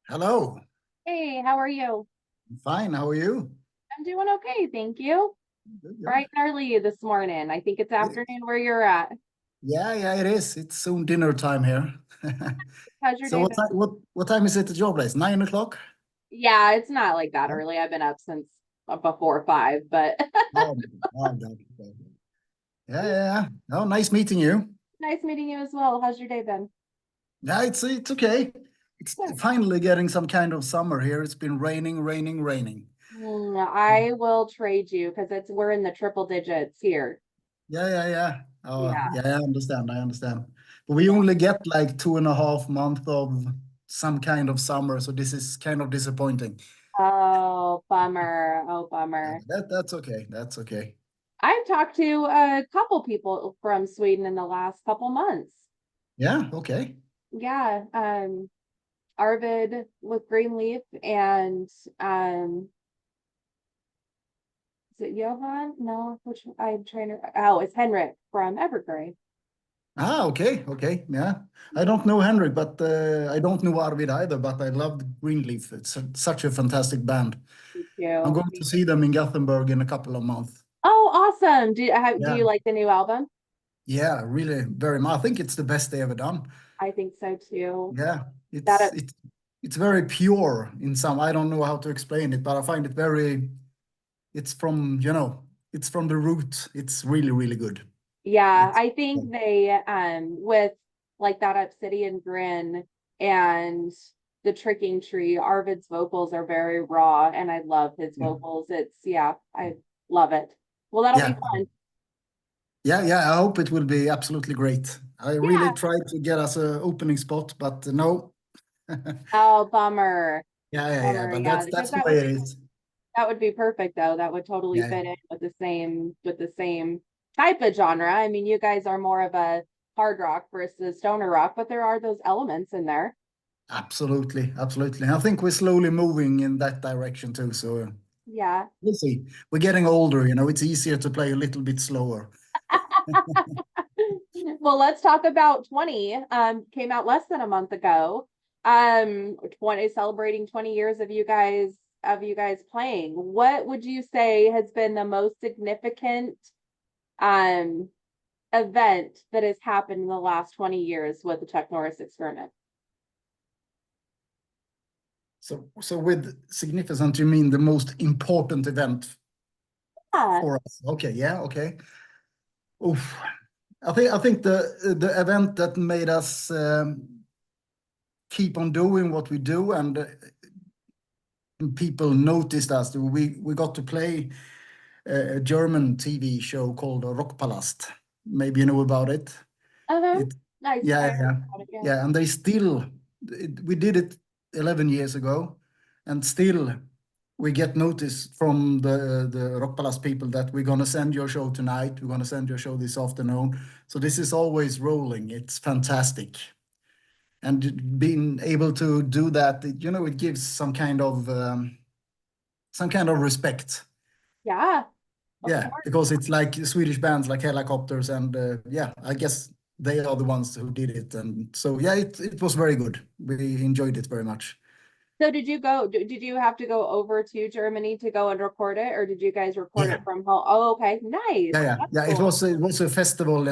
Hello. Hey, how are you? Fine. How are you? I'm doing okay, thank you. Good, good. Bright and early this morning. I think it's afternoon where you're at. Yeah, yeah, it is. It's soon dinner time here. How's your So day what been? time what time is it at your place? 9 o'clock? Yeah, it's not like that Yeah. early. I've been up since before five, but Oh, oh, God. Yeah, yeah, yeah. Oh, nice meeting you. nice meeting you as well. How's your day been? Yeah, it's okay. It's Good. finally getting some kind of summer here. It's been raining, raining, raining. I will trade you because it's we're in the triple digits here. Yeah, yeah, yeah. Oh, Yeah, yeah, I understand. I understand. But we yeah. only get like 2.5 months of some kind of summer, so this is kind of disappointing. Oh, bummer. Oh, Yeah, bummer. that's okay. That's okay. I've talked to a couple people from Sweden in the last couple months. Yeah, okay. Yeah, Arvid with Greenleaf and is it Johan? No, which I'm trying to it's Henrik from Evergrey. Ah, okay, okay. Yeah. I don't know Henrik, but I don't know Arvid either, but I loved Greenleaf. Such a fantastic band. Me I'm too. going to see them in Gothenburg in a couple of months. Oh, awesome. Do Yeah. you like the new album? Yeah, really very much. I think it's the best they ever done. I think so too. Yeah. That It's very pure in some. I don't know how to explain it, but I find it very it's from, it's from the root. It's really, really good. yeah, It's I think they with like that Obsidian Grin and the Tricking Tree, Arvid's vocals are very raw and I love his yeah. vocals. It's yeah, I love it. Well, that'll be Yeah. fun. Yeah, yeah, I hope it will be absolutely great. I really Yeah. tried to get us an opening spot, but no. Oh, bummer. Yeah, yeah, yeah, Bummer, but yeah, because that's the way it is. that would be perfect though. That would totally Yeah, fit in with the same type of genre. I mean, you guys are more of a hard rock versus stoner rock, but there are those elements in there. absolutely, absolutely. I think we're slowly moving in that direction too. So Yeah. we'll see. We're getting older, it's easier to play a little bit slower. Well, let's talk about 20. Came out less than a month ago. 20 celebrating 20 years of you guys playing. What would you say has been the most significant um event that has happened in the last 20 years with the Chuck Norris experiment? So with significant, you mean the most important event Yeah. for us? Okay, yeah, okay. Oof. I think the event that made us keep on doing what we do and people noticed us. We got to play a German TV show called Rockpalast. Maybe you know about it. Uh-huh. It, Nice. I yeah, heard yeah, about it, yeah. yeah. And they still, we did it 11 years ago, and still we get notice from the Rockpalast people that we're gonna send your show tonight. We're gonna send your show this afternoon. So this is always rolling. It's fantastic. And being able to do that, it gives some kind of respect. Yeah, of Yeah, course. because it's like Swedish bands like Helicopters, and yeah, I guess they are the ones who did it, and so yeah, it was very good. We enjoyed it very much. So did you have to go over to Germany to go and record it, or did you guys record Yeah, it from home? Oh, okay. Nice. yeah, yeah, That's yeah. It cool. was it was a festival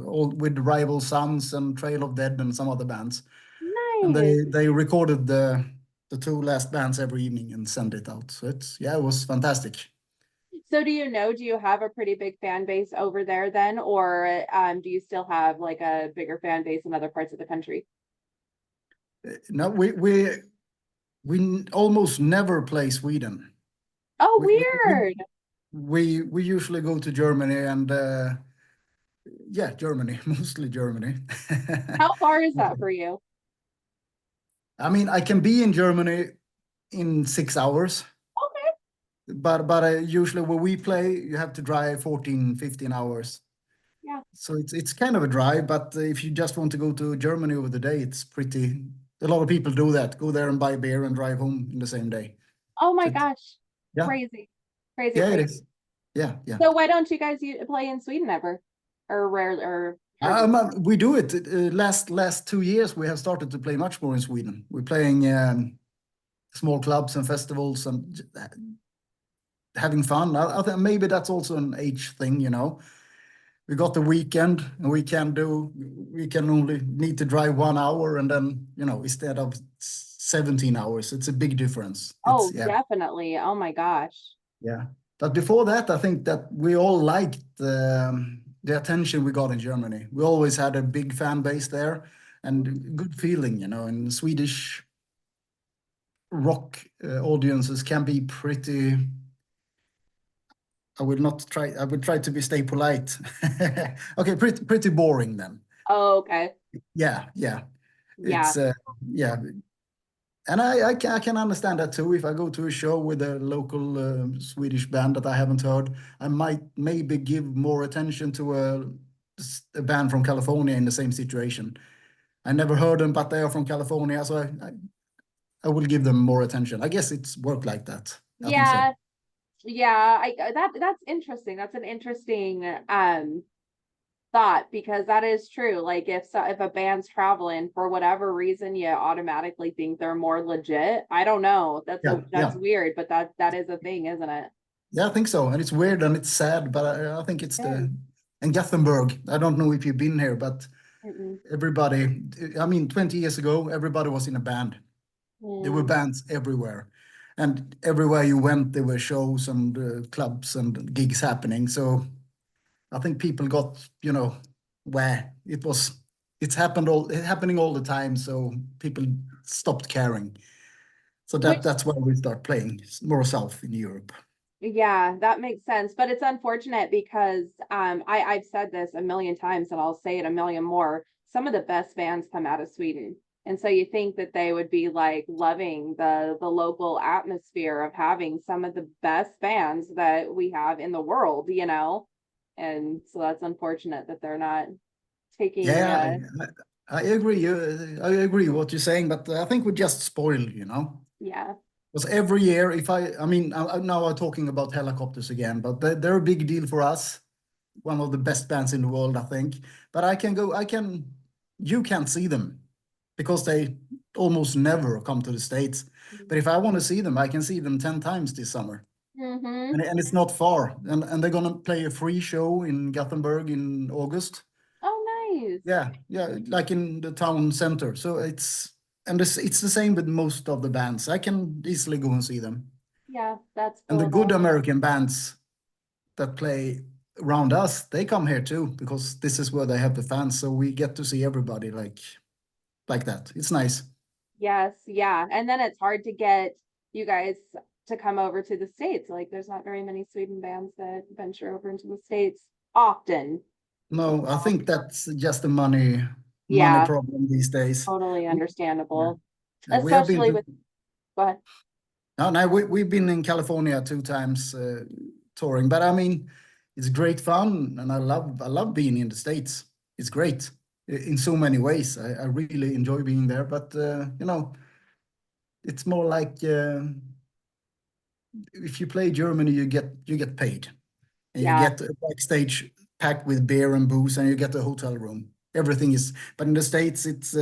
all with Rival Sons and Trail of Dead and some other bands, and Nice. they recorded the two last bands every evening and sent it out. So it was fantastic. So do you have a pretty big fan base over there then, or do you still have like a bigger fan base in other parts of the country? No, we almost never play Sweden. Oh, We we we weird. we usually go to Germany and yeah, Germany, mostly Germany. How far is that for you? I mean, I can be in Germany in 6 hours, Okay. but usually where we play, you have to drive 14, 15 hours. Yeah. So it's kind of a drive, but if you just want to go to Germany over the day, it's pretty. A lot of people do that. Go there and buy beer and drive home in the same day. Oh my So gosh. yeah, Crazy. Crazy, yeah, it crazy. is. Yeah, yeah. So why don't you guys play in Sweden ever? Or rare or We do it. Last 2 years, we have started to play much more in Sweden. We're playing small clubs and festivals and having fun. I think maybe that's also an age thing, you know. We got the weekend, and we can only need to drive 1 hour, and then, you know, instead of 17 hours, it's a big difference. Oh, It's yeah, definitely. Oh my gosh. yeah. But before that, I think that we all liked the attention we got in Germany. We always had a big fan base there and good feeling, you know, and Swedish rock audiences can be pretty. I would try to stay polite. Okay, pretty boring then. Oh, okay. Yeah, yeah. Yeah. It's yeah, and I can understand that too. If I go to a show with a local Swedish band that I haven't heard, I might maybe give more attention to a band from California in the same situation. I never heard them, but they are from California, so I will give them more attention. I guess it's worked like that. I think so. Yeah. Yeah. That's interesting. That's an interesting thought because that is true. Like if a band's traveling for whatever reason, you automatically think they're more legit. I don't know. Yeah, That's yeah. weird, but that is a thing, isn't it? Yeah, I think so. And it's weird and it's sad, but I think it's Good. and Gothenburg. I don't know if you've been here, but Mm-mm. everybody, I mean, 20 years ago, everybody was in a band. There were Mm. bands everywhere. And everywhere you went, there were shows and clubs and gigs happening. So I think people got, you know, where it's happening all the time. So people stopped caring. So Which that's why we start playing more south in Europe. Yeah, that makes sense. But it's unfortunate because I've said this a million times and I'll say it a million more. Some of the best bands come out of Sweden. And so you think that they would be like loving the local atmosphere of having some of the best bands that we have in the world, you know? And so that's unfortunate that they're not taking Yeah, I agree. I agree what you're saying, but I think we just spoil, you know. yeah. Because every year, I mean, now I'm talking about Helicopters again, but they're a big deal for us. One of the best bands in the world, I think. But you can't see them because they almost never come to the States. But if I want to see them, I can see them 10 times this summer. Mm-hmm. And it's not far. And they're gonna play a free show in Gothenburg in August. Oh, nice. Yeah, yeah, like in the town center. So it's the same with most of the bands. I can easily go and see them. Yeah, that's And the cool good though. American bands that play around us, they come here too because this is where they have the fans. So we get to see everybody like that. It's nice. Yes, yeah. And then it's hard to get you guys to come over to the States. Like there's not very many Sweden bands that venture over into the States often. No, I think that's just a money Yeah, problem these days. totally Yeah, understandable. we have been Especially to with, go ahead. no, we've been in California 2 times touring, but I mean, it's great fun, and I love being in the States. It's great in so many ways. I really enjoy being there, but you know, it's more like if you play Germany, you get paid, and you Yeah, get a backstage packed with beer and booze, and you get a hotel room. Everything is, but in the States, it's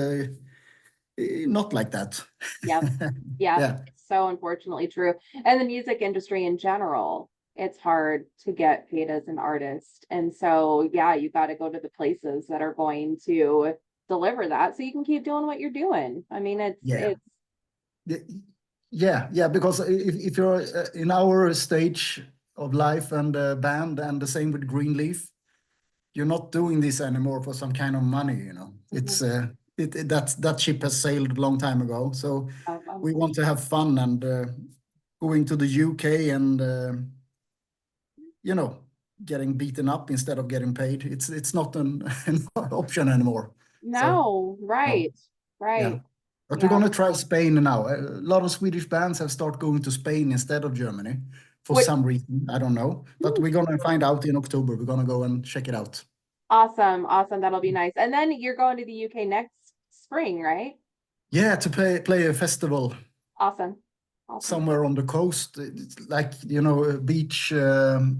not like that. yeah, yeah. Yeah, It's so unfortunately true. And the music industry in general, it's hard to get paid as an artist. And so, yeah, you got to go to the places that are going to deliver that so you can keep doing what you're doing. I mean, yeah. it's Yeah, yeah, because if you're in our stage of life and band, and the same with Greenleaf, you're not doing this anymore for some kind of money, you know. Mhm. That ship has sailed a long time ago. So we want to Unfortunately. have fun and going to the UK and you know, getting beaten up instead of getting paid. It's not an option anymore. So No, no. right, Yeah. right. But we're Yeah. gonna try Spain now. A lot of Swedish bands have started going to Spain instead of Germany for Which some reason. I don't know. But we're gonna find out in October. We're gonna go and check it out. awesome, awesome. That'll be nice. And then you're going to the UK next spring, right? Yeah, to play a festival Awesome. Awesome. somewhere on the coast. It's like, you know, a beach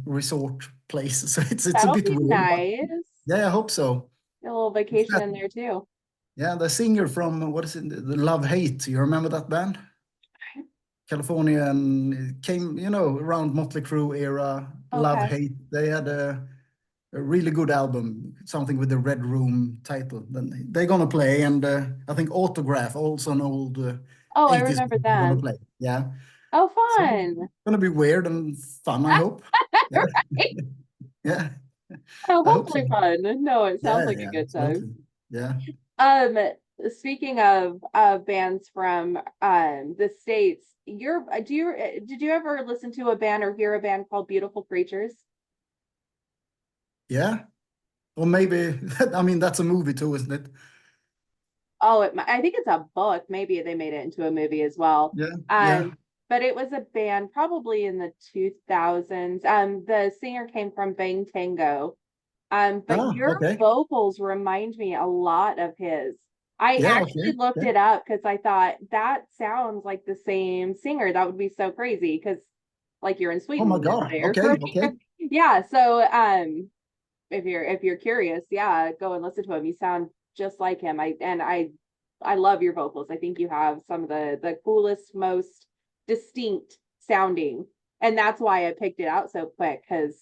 resort place. So it's a That'll bit be weird, but nice. yeah, I hope so. a little It's vacation that, in there too. yeah, the singer from, what is it, the Love Hate. You remember that band? California, and it came, around Motley Crue era, Love Okay. Hate. They had a really good album, something with the Red Room title. Then they're gonna play, and I think Autograph, also an old Oh, I 80s remember band, gonna them. play. Yeah, Oh, so fun. gonna be weird and fun, I hope. Yeah, Right. yeah, Oh, I hope so. hopefully fun. No, it sounds Yeah, like a yeah, good time. absolutely. Yeah, Um, Speaking of bands from the States, did you ever listen to a band or hear a band called Beautiful Creatures? yeah. Or maybe, I mean, that's a movie too, isn't it? Oh, I think it's a book. Maybe they made it into a movie as well. Yeah, yeah. Um, but it was a band probably in the 2000s. The singer came from Bang Tango. But Oh, your okay. vocals remind me a lot of his. I Yeah, actually okay. looked Yeah. it up because I thought that sounds like the same singer. That would be so crazy because like you're in Oh my Sweden God. there for Okay, me. okay. Yeah, so if you're curious, yeah, go and listen to him. You sound just like him. I love your vocals. I think you have some of the coolest, most distinct sounding. And that's why I picked it out so quick because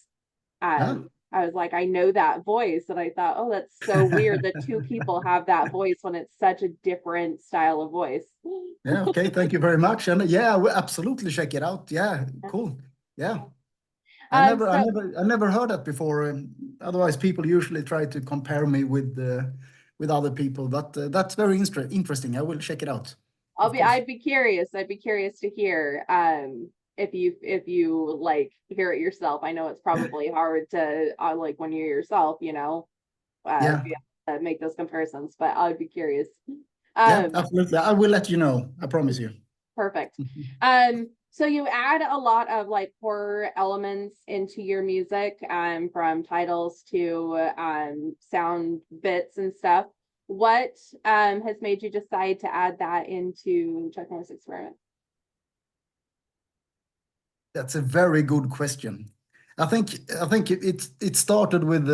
Yeah. I was like, I know that voice. And I thought, oh, that's so weird that two people have that voice when it's such a different style of voice. Yeah, okay. Thank you very much. And yeah, I will absolutely check it out. Yeah, cool. Yeah. So I never heard that before. Otherwise, people usually try to compare me with other people, but that's very interesting. I will check it out, of course. I'd be curious. I'd be curious to hear if you like hear it yourself. I know it's probably hard to like when you're yourself, Yeah, be able to make those comparisons, but I'd be curious. yeah, Um, absolutely. I will let you know. I promise you. Perfect. So you add a lot of like horror elements into your music, from titles to sound bits and stuff. What has made you decide to add that into Chuck Norris Experiment? That's a very good question. I think it started with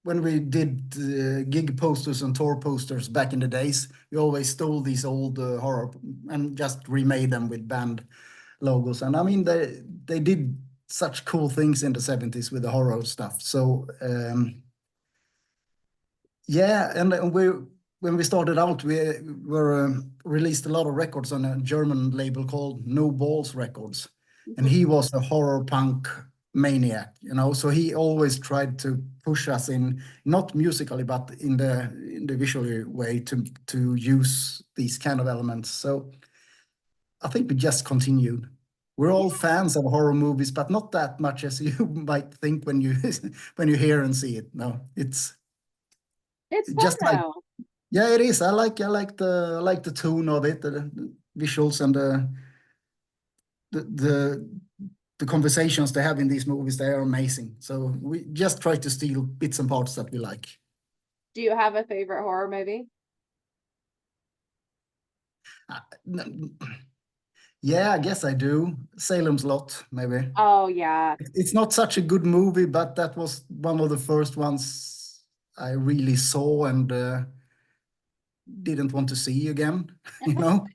when we did gig posters and tour posters back in the days. We always stole these old horror and just remade them with band logos. And I mean, they did such cool things in the 70s with the horror stuff. So yeah, and when we started out, we were released a lot of records on a German label called No Balls Records, and he was a horror punk maniac, So he always tried to push us in, not musically, but in the visual way to use these kind of elements. So I think we just continued. We're all fans of horror movies, but not that much as you might think when you when you hear and see it. No, it's It's fun just like, though. yeah, it is. I like the tone of it, the visuals, and the the the conversations they have in these movies. They are amazing. So we just try to steal bits and parts that we like. Do you have a favorite horror movie? Uh, Yeah, I guess I do. Salem's Lot, maybe. Oh yeah. It's not such a good movie, but that was one of the first ones I really saw and didn't want to see again, you know?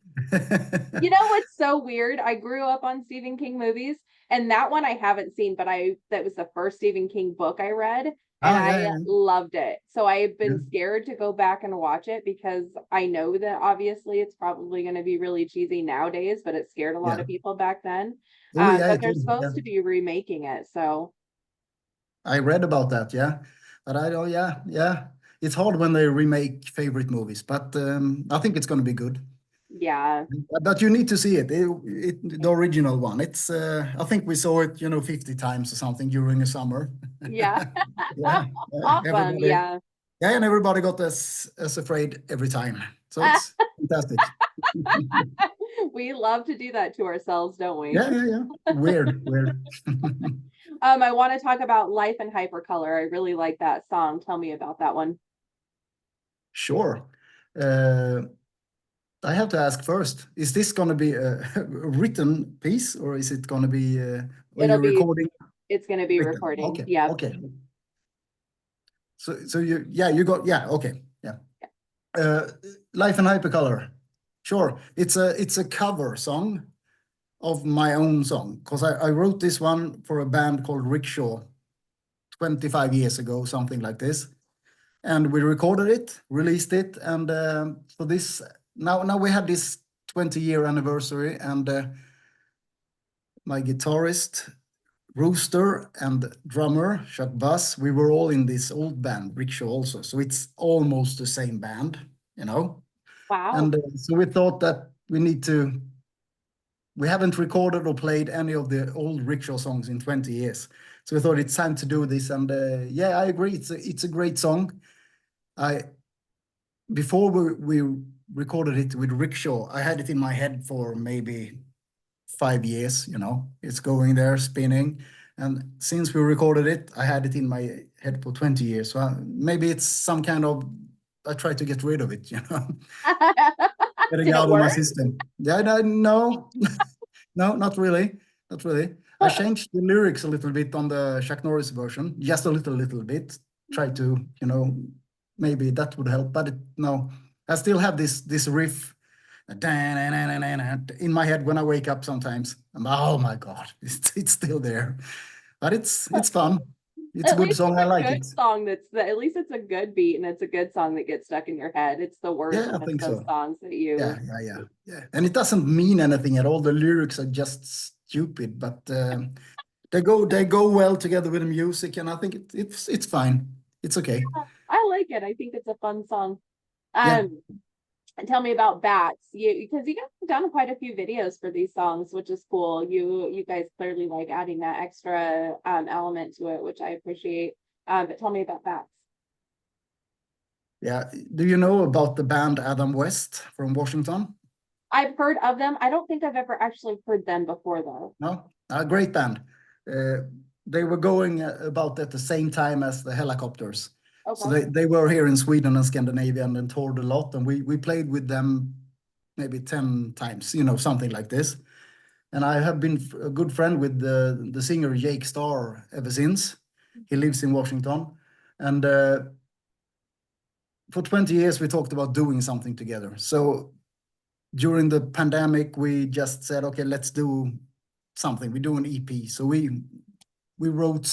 You know what's so weird? I grew up on Stephen King movies, and that one I haven't seen, but I that was the first Stephen King book I read, and Oh, I yeah, loved it. So I've yeah, been scared to go back and watch it because I know that obviously it's probably going to be really cheesy nowadays, but it scared a lot yeah. of people back then. Oh, yeah, But it they're is. Yeah. supposed to be remaking it, so I read about that, yeah. But I don't, yeah, yeah. It's hard when they remake favorite movies, but I think it's going to be good. yeah. But you need to see it. The original one. I think we saw it, 50 times or something during the summer. Yeah. Yeah, yeah, Awesome. Yeah. yeah, and everybody got as afraid every time. So it's fantastic. We love to do that to ourselves, don't we? Yeah, yeah, yeah. Weird, weird. I want to talk about Life in Hypercolor. I really like that song. Tell me about that one. Sure. Uh, I have to ask first, is this going to be a written piece or is it going to be, are It'll you be, recording it's going to be written? recording. Okay, Yep. okay. So you got, okay, yeah. Life in Hypercolor. Sure, it's a cover song of my own song, because I wrote this one for a band called Rickshaw 25 years ago, something like this. And we recorded it, released it, and for this, now we have this 20-year anniversary, and my guitarist, Rooster, and drummer, Chuck Bass, we were all in this old band, Rickshaw also. So it's almost the same band, you know? Wow. And so we thought that we haven't recorded or played any of the old Rickshaw songs in 20 years. So we thought it's time to do this. And yeah, I agree. It's a great song. Before we recorded it with Rickshaw, I had it in my head for maybe 5 years, it's going there, spinning. And since we recorded it, I had it in my head for 20 years. So maybe it's some kind of, I try to get rid of it, getting Did it out of my work? system. Yeah, no, no, not really, not really. I changed the lyrics a little bit on the Chuck Norris version, just a little bit. Try to, maybe that would help, but no, I still have this riff in my head when I wake up sometimes. Oh my God, it's still there, but it's fun. It's a At good least song. it's I a like good it. song at least it's a good beat and it's a good song that gets stuck in your head. It's the worst Yeah, when I it's think those so. songs that Yeah, you yeah. And it doesn't mean anything at all. The lyrics are just stupid, but they go well together with the music, and I think it's fine. It's okay. I like it. I think it's a fun song. Yeah. And tell me about Bats. Because you guys have done quite a few videos for these songs, which is cool. You guys clearly like adding that extra element to it, which I appreciate. But tell me about Bats. Yeah. Do you know about the band Adam West from Washington? I've heard of them. I don't think I've ever actually heard them before though. No? A great band. Uh, they were going about at the same time as the Helicopters. So Okay. they were here in Sweden and Scandinavia and then toured a lot. And we played with them maybe 10 times, something like this. And I have been a good friend with the singer Jake Starr ever since. He lives in Washington. And for 20 years, we talked about doing something together. So during the pandemic, we just said, okay, let's do something. We do an EP. So we wrote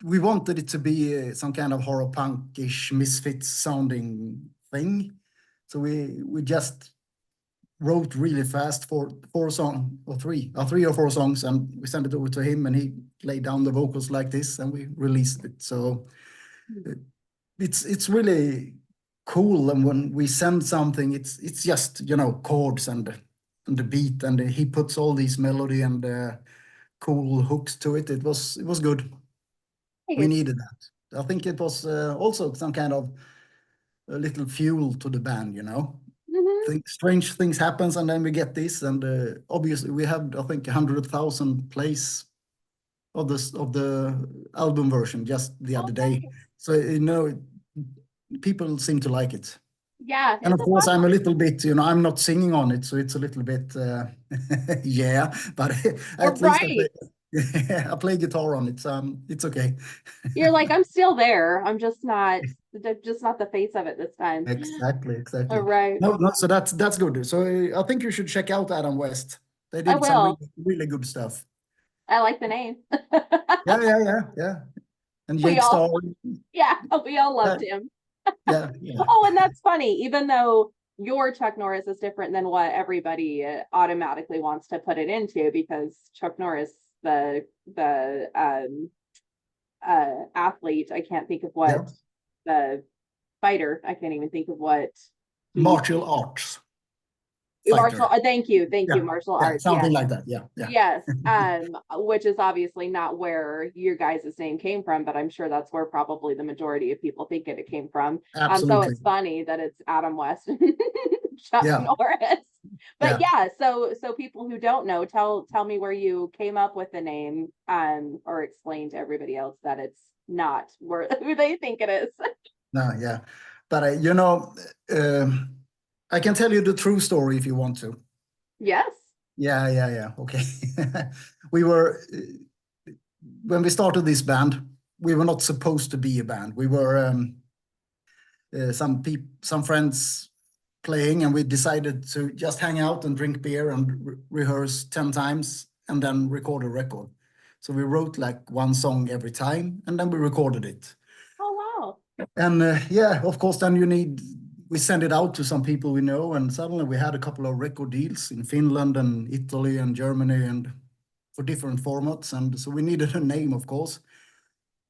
we wanted it to be some kind of horror punkish misfits sounding thing. So we just wrote really fast for three or four songs, and we sent it over to him, and he laid down the vocals like this, and we released it. So it's really cool. And when we send something, it's just chords and the beat, and he puts all these melody and cool hooks to it. It was good. We Nice. needed that. I think it was also some kind of a little fuel to the band. Mhm. Strange things happens, and then we get this, and obviously we have, I think, 100,000 plays of the album version just the Oh, other day. nice. So people seem to like it. Yeah, And it's of a course, fun I'm a one. little bit, I'm not singing on it, so it's a little bit, yeah. But at least I play, Right. I play guitar on it, so it's okay. You're like, I'm still there. I'm just not the face of it this time. Exactly, All exactly. right. No, no, so that's good. So I think you should check out Adam West. They I did some will. really good stuff. I like the name. Yeah. And We Jake all, Starr. yeah, we all Yeah, loved him. yeah. Oh, and that's funny. Even though your Chuck Norris is different than what everybody automatically wants to put it into, because Chuck Norris, the athlete, I can't think of Yeah. what the fighter. I can't even think of what he Martial arts martial. fighter. Thank you, Yeah, martial yeah, arts. something Yes, like that. Yeah. yes. Which is obviously not where your guys' name came from, but I'm sure that's where probably the majority of people think it came from. So Absolutely. it's funny that it's Adam West and Chuck Yeah, Norris. But yeah. yeah, so people who don't know, tell me where you came up with the name, or explain to everybody else that it's not where who they think it is. No, yeah. But um, I can tell you the true story if you want to. Yes. Yeah. Okay. We were when we started this band. we were not supposed to be a band. We were some friends playing, and we decided to just hang out and drink beer and rehearse 10 times and then record a record. So we wrote like one song every time, and then we recorded it. Oh, wow. And yeah, of course, then we send it out to some people we know, and suddenly we had a couple of record deals in Finland and Italy and Germany, and for different formats. And so we needed a name, of course.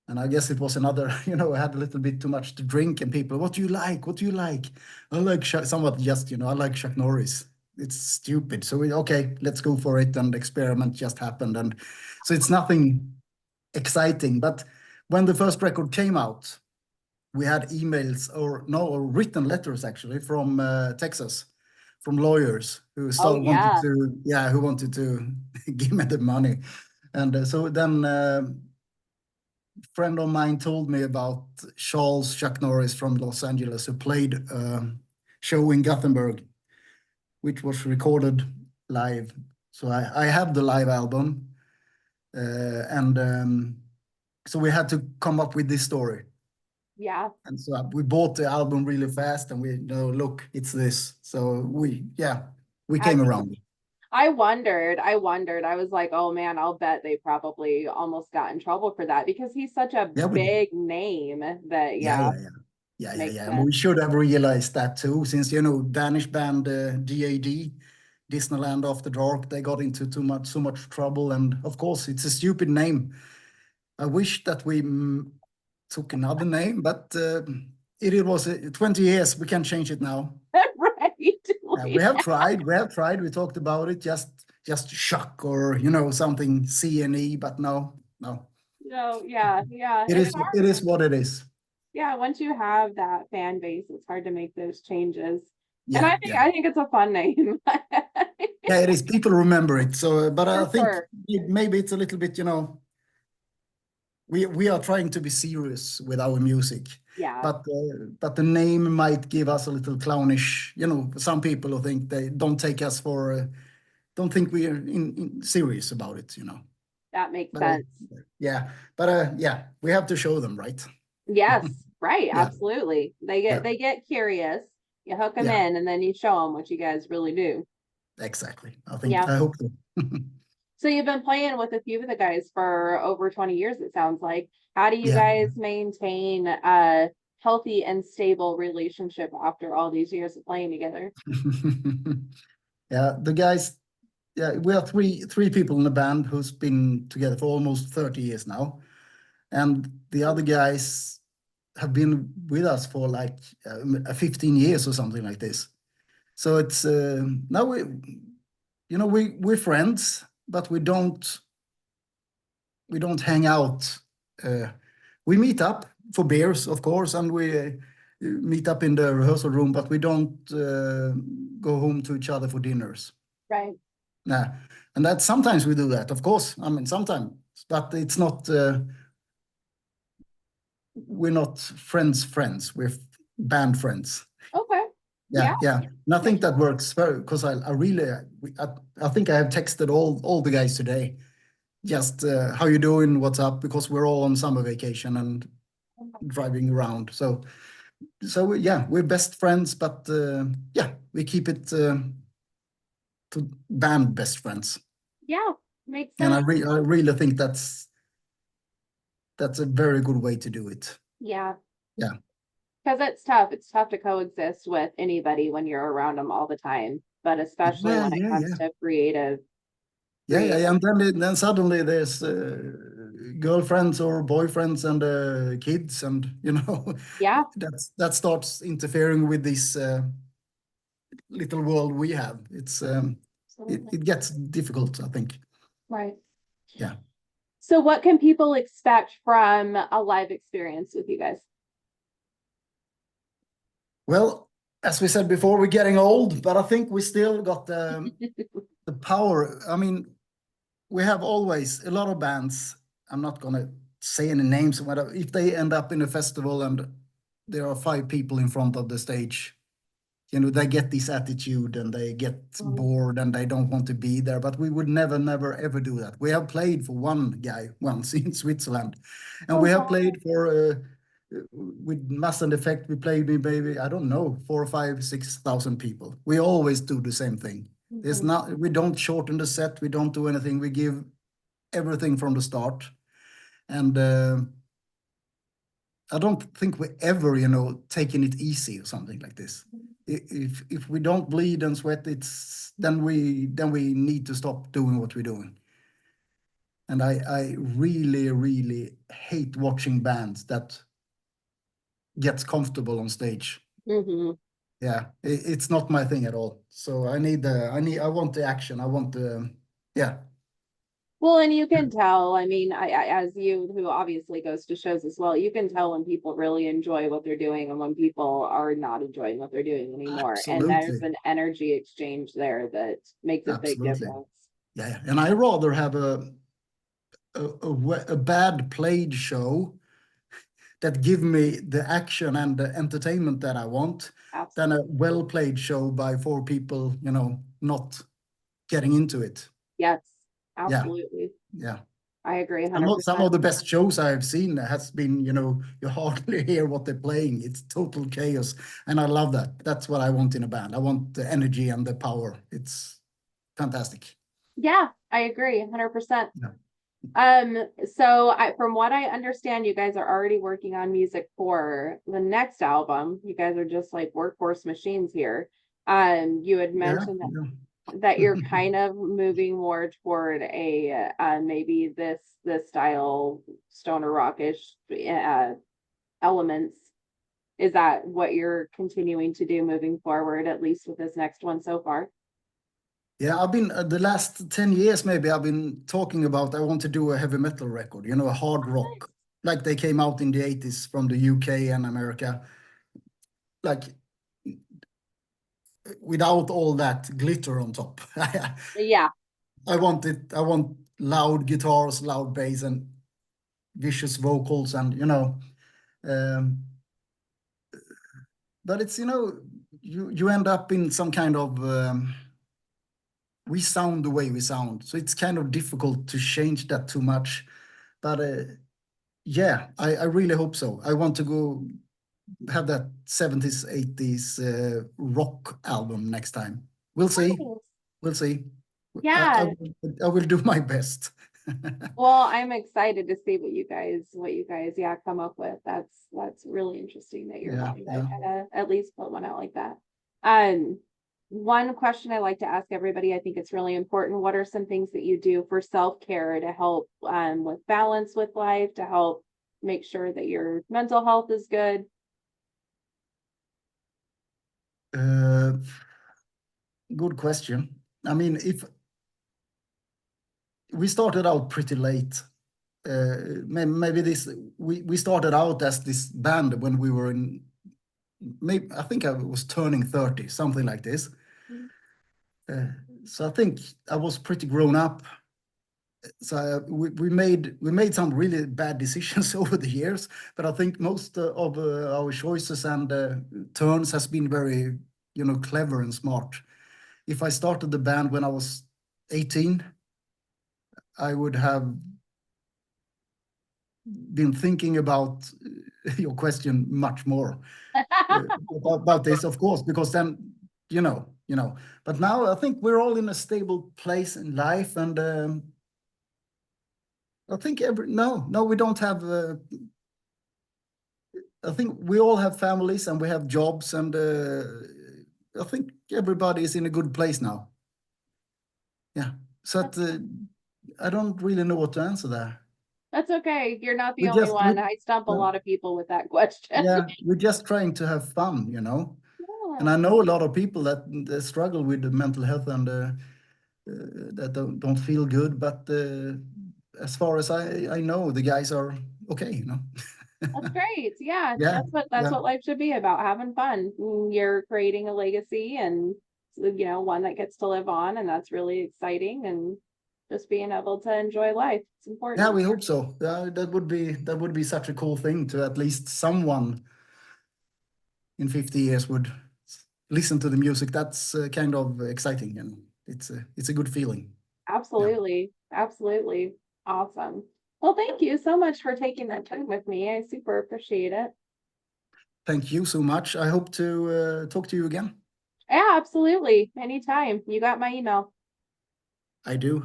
And I guess it was another, I had a little bit too much to drink, and people, what do you like? What do you like? I like somewhat just, I like Chuck Norris. It's stupid. So okay, let's go for it. And the experiment just happened. And so it's nothing exciting. But when the first record came out, we had emails or written letters actually from Texas, from lawyers who Oh, yeah. who wanted to give me the money. And so then friend of mine told me about Charles Chuck Norris from Los Angeles, who played a show in Gothenburg, which was recorded live. So I have the live album, and so we had to come up with this story. Yeah. And so we bought the album really fast, and we look, it's this. So we came around. I wondered. I was like, oh man, I'll bet they probably almost got in trouble for that because he's such a big name that, Yeah. And we should have realized that too, since Danish band DAD, Disneyland After Dark, they got into so much trouble, and of course it's a stupid name. I wish that we took another name, but it was 20 years. We can't change it now. Right. We have tried. We talked about it, just Chuck or something CNE, but no. No, yeah. It is what it is. Yeah, once you have that fan base, it's hard to make those changes. Yeah, and I think it's a fun name. Yeah, it is. People remember it. So, but I think sure. maybe it's a little bit, we are trying to be serious with our music. Yeah. But the name might give us a little clownish, some people who think they don't take us for, don't think we are in serious about it, That makes But sense. yeah, but yeah, we have to show them, right? Yes, right. Yeah. Absolutely. They get curious. You hook them in, and then you show them what you guys really do. Exactly. I hope so. So you've been playing with a few of the guys for over 20 years, it sounds like. How do you guys maintain a healthy and stable relationship after all these years of playing together? Yeah, the guys, we are three people in the band who's been together for almost 30 years now. And the other guys have been with us for like 15 years or something like this. So it's now we're friends, but we don't hang out. We meet up for beers, of course, and we meet up in the rehearsal room, but we don't go home to each other for dinners. Right. Nah. And that sometimes we do that, of course. I mean, sometimes, but it's not. We're not friends. We're band friends. Okay. Yeah. And I think that works very, because I think I have texted all the guys today, just how you doing, what's up, because we're all on summer vacation and driving around. So we're best friends, but we keep it to band best friends. Yeah, makes sense. And I really think that's a very good way to do it. Yeah. Yeah. Because it's tough. It's tough to coexist with anybody when you're around them all the time, but especially when it comes to creative. Yeah. And then suddenly there's girlfriends or boyfriends and kids, and Yeah. that starts interfering with this little world we have. It's it gets difficult, I think. Right. Yeah. So what can people expect from a live experience with you guys? Well, as we said before, we're getting old, but I think we still got the power. I mean, we have always a lot of bands. I'm not gonna say any names, whatever. If they end up in a festival and there are 5 people in front of the stage, you know, they get this attitude and they get bored and they don't want to be there. But we would never, never, ever do that. We have played for one guy once in Switzerland, and we have played for with Mass and Effect. We played with maybe, I don't know, 4, 5, 6,000 people. We always do the same thing. There's not, we don't shorten the set. We don't do anything. We give everything from the start, and I don't think we ever, you know, taking it easy or something like this. If we don't bleed and sweat, it's then we need to stop doing what we're doing. And I really, really hate watching bands that gets comfortable on stage. Yeah, it's not my thing at all. So I want the action. I want the, yeah. Well, and you can tell, I mean, as you who obviously goes to shows as well, you can tell when people really enjoy what they're doing and when people are not enjoying what they're doing anymore. And there's Absolutely. an energy exchange there that makes a big Absolutely. difference. Yeah, and I rather have a bad played show that give me the action and the entertainment that I want than a Absolutely. well played show by 4 people, you know, not getting into it. Yes, Yeah, absolutely. yeah. I agree Some 100%. of the best shows I've seen has been, you know, you hardly hear what they're playing. It's total chaos, and I love that. That's what I want in a band. I want the energy and the power. It's fantastic. Yeah, I agree 100%. Yeah. So from what I understand, you guys are already working on music for the next album. You guys are just like workhorse machines here. You had mentioned that you're kind of moving more toward a maybe this style stoner rockish elements. Is that what you're continuing to do moving forward, at least with this next one so far? Yeah, I've been the last 10 years maybe I've been talking about I want to do a heavy metal record, you know, a hard rock, like they came out in the 80s from the UK and America, like without all that glitter on top. Yeah. I want loud guitars, loud bass, and vicious vocals, and you know, um, but it's, you know, you end up in some kind of we sound the way we sound, so it's kind of difficult to change that too much. But yeah, I really hope so. I want to go have that 70s, 80s rock album next time. We'll see. Nice. We'll see. Yeah. I will do my best. Well, I'm excited to see what you guys, yeah, come up with. That's really interesting that you're Yeah, wanting to yeah. kind of at least put one out like that. Um, one question I like to ask everybody, I think it's really important. What are some things that you do for self-care to help with balance with life, to help make sure that your mental health is good? Good question. I mean, if we started out pretty late, maybe this we started out as this band when we were in, maybe I think I was turning 30, something like this. Uh, so I think I was pretty grown up. So we made some really bad decisions over the years, but I think most of our choices and turns has been very, you know, clever and smart. If I started the band when I was 18, I would have been thinking about your question much more about this, of course, because then, you know. But now I think we're all in a stable place in life, and I think no, we don't have. I think we all have families and we have jobs, and I think everybody is in a good place now. Yeah, so I don't really know what to answer there. That's okay. You're not the We only just we one. I stump a no, lot of people with that question. yeah, we're just trying to have fun, you know. And Yeah, I know a lot of people that struggle with the mental health and that don't feel good. But as far as I know, the guys are okay, you know. that's great. Yeah, Yeah, that's yeah, what life should be about, having fun. You're creating a legacy and one that gets to live on, and that's really exciting, and just being able to enjoy life. It's yeah. important. We hope so. That would be such a cool thing to at least someone in 50 years would listen to the music, that's kind of exciting, and it's a good feeling. Absolutely. Absolutely. Awesome. Well, thank you so much for taking that time with me. I super appreciate it. Thank you so much. I hope to talk to you again. Yeah, absolutely. Anytime. You got my email. I do.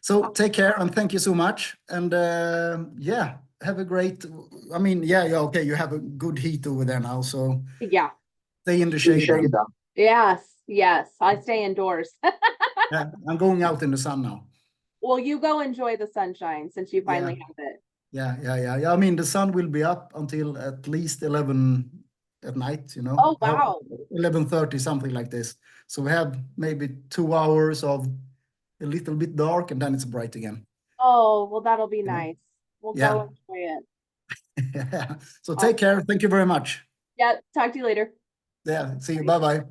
So take care and thank you so much. And yeah, have a great. I mean, yeah, okay. You have a good heat over there now, so Yeah. stay in the shade. Yes. Yes. I stay indoors. Yeah, I'm going out in the sun now. Well, you go enjoy the sunshine since you finally have it. Yeah. I mean, the sun will be up until at least 11 at night. Oh, wow. 11:30, something like this. So we have maybe 2 hours of a little bit dark, and then it's bright again. Oh, well, that'll be You know? nice. We'll go Yeah. enjoy it. So Awesome. take care. Thank you very much. Yeah. Talk to you later. Yeah. See you. Bye bye.